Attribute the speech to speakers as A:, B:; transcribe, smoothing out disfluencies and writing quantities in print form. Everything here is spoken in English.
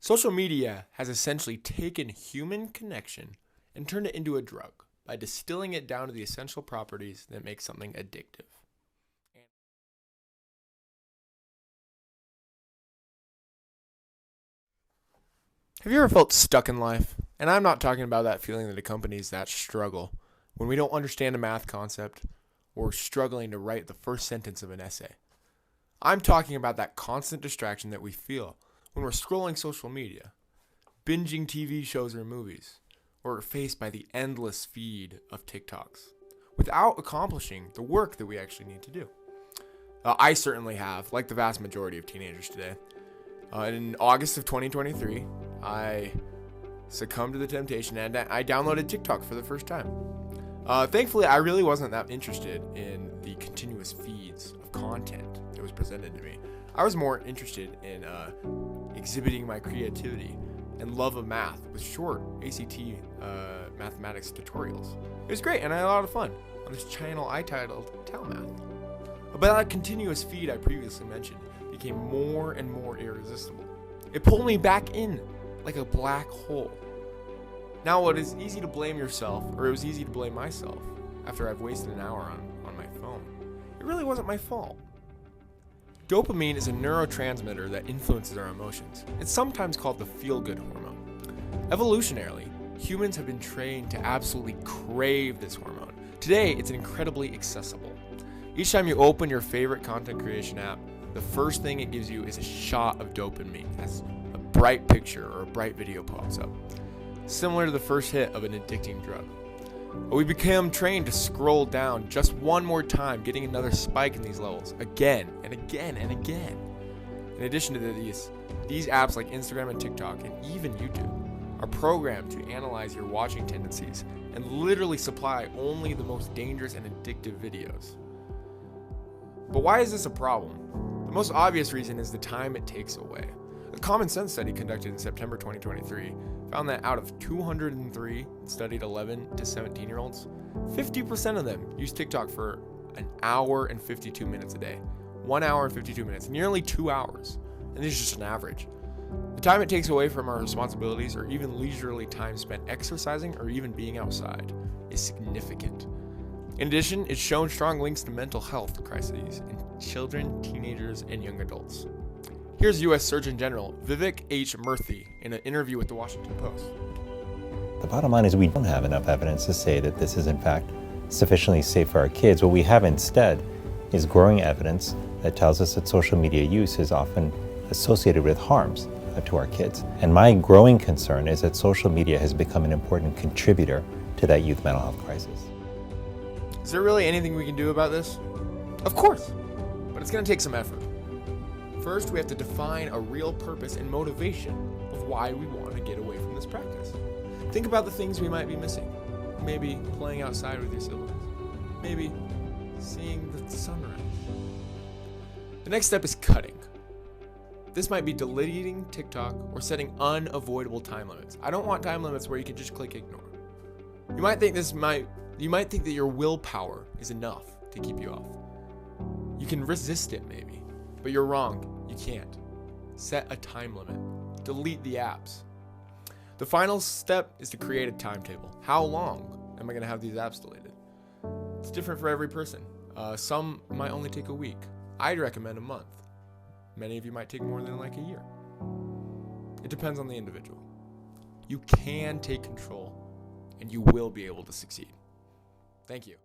A: Social media has essentially taken human connection and turned it into a drug by distilling it down to the essential properties that make something addictive. Have you ever felt stuck in life? And I'm not talking about that feeling that accompanies that struggle when we don't understand a math concept or struggling to write the first sentence of an essay. I'm talking about that constant distraction that we feel when we're scrolling social media, binging TV shows or movies, or faced by the endless feed of TikToks without accomplishing the work that we actually need to do. I certainly have, like the vast majority of teenagers today. In August of 2023, I succumbed to the temptation and I downloaded TikTok for the first time. Thankfully, I really wasn't that interested in the continuous feeds of content that was presented to me. I was more interested in exhibiting my creativity and love of math with short ACT mathematics tutorials. It was great and I had a lot of fun on this channel I titled Tell Math. But that continuous feed I previously mentioned became more and more irresistible. It pulled me back in like a black hole. Now, it is easy to blame yourself, or it was easy to blame myself after I've wasted an hour on my phone. It really wasn't my fault. Dopamine is a neurotransmitter that influences our emotions. It's sometimes called the feel-good hormone. Evolutionarily, humans have been trained to absolutely crave this hormone. Today, it's incredibly accessible. Each time you open your favorite content creation app, the first thing it gives you is a shot of dopamine as a bright picture or a bright video pops up, similar to the first hit of an addicting drug. But we become trained to scroll down just one more time, getting another spike in these levels again and again and again. In addition to these apps like Instagram and TikTok and even YouTube are programmed to analyze your watching tendencies and literally supply only the most dangerous and addictive videos. But why is this a problem? The most obvious reason is the time it takes away. A common sense study conducted in September 2023 found that out of 203 studied 11 to 17-year-olds, 50% of them use TikTok for an hour and 52 minutes a day. 1 hour and 52 minutes, nearly 2 hours. And this is just an average. The time it takes away from our responsibilities or even leisurely time spent exercising or even being outside is significant. In addition, it's shown strong links to mental health crises in children, teenagers, and young adults. Here's U.S. Surgeon General Vivek H. Murthy in an interview with the Washington Post.
B: The bottom line is we don't have enough evidence to say that this is in fact sufficiently safe for our kids. What we have instead is growing evidence that tells us that social media use is often associated with harms to our kids. And my growing concern is that social media has become an important contributor to that youth mental health crisis.
A: Is there really anything we can do about this? Of course, but it's going to take some effort. First, we have to define a real purpose and motivation of why we want to get away from this practice. Think about the things we might be missing. Maybe playing outside with your siblings. Maybe seeing the sunrise. The next step is cutting. This might be deleting TikTok or setting unavoidable time limits. I don't want time limits where you can just click ignore. You might think that your willpower is enough to keep you off. You can resist it maybe, but you're wrong. You can't. Set a time limit. Delete the apps. The final step is to create a timetable. How long am I going to have these apps deleted? It's different for every person. Some might only take a week. I'd recommend a month. Many of you might take more than like a year. It depends on the individual. You can take control, and you will be able to succeed. Thank you.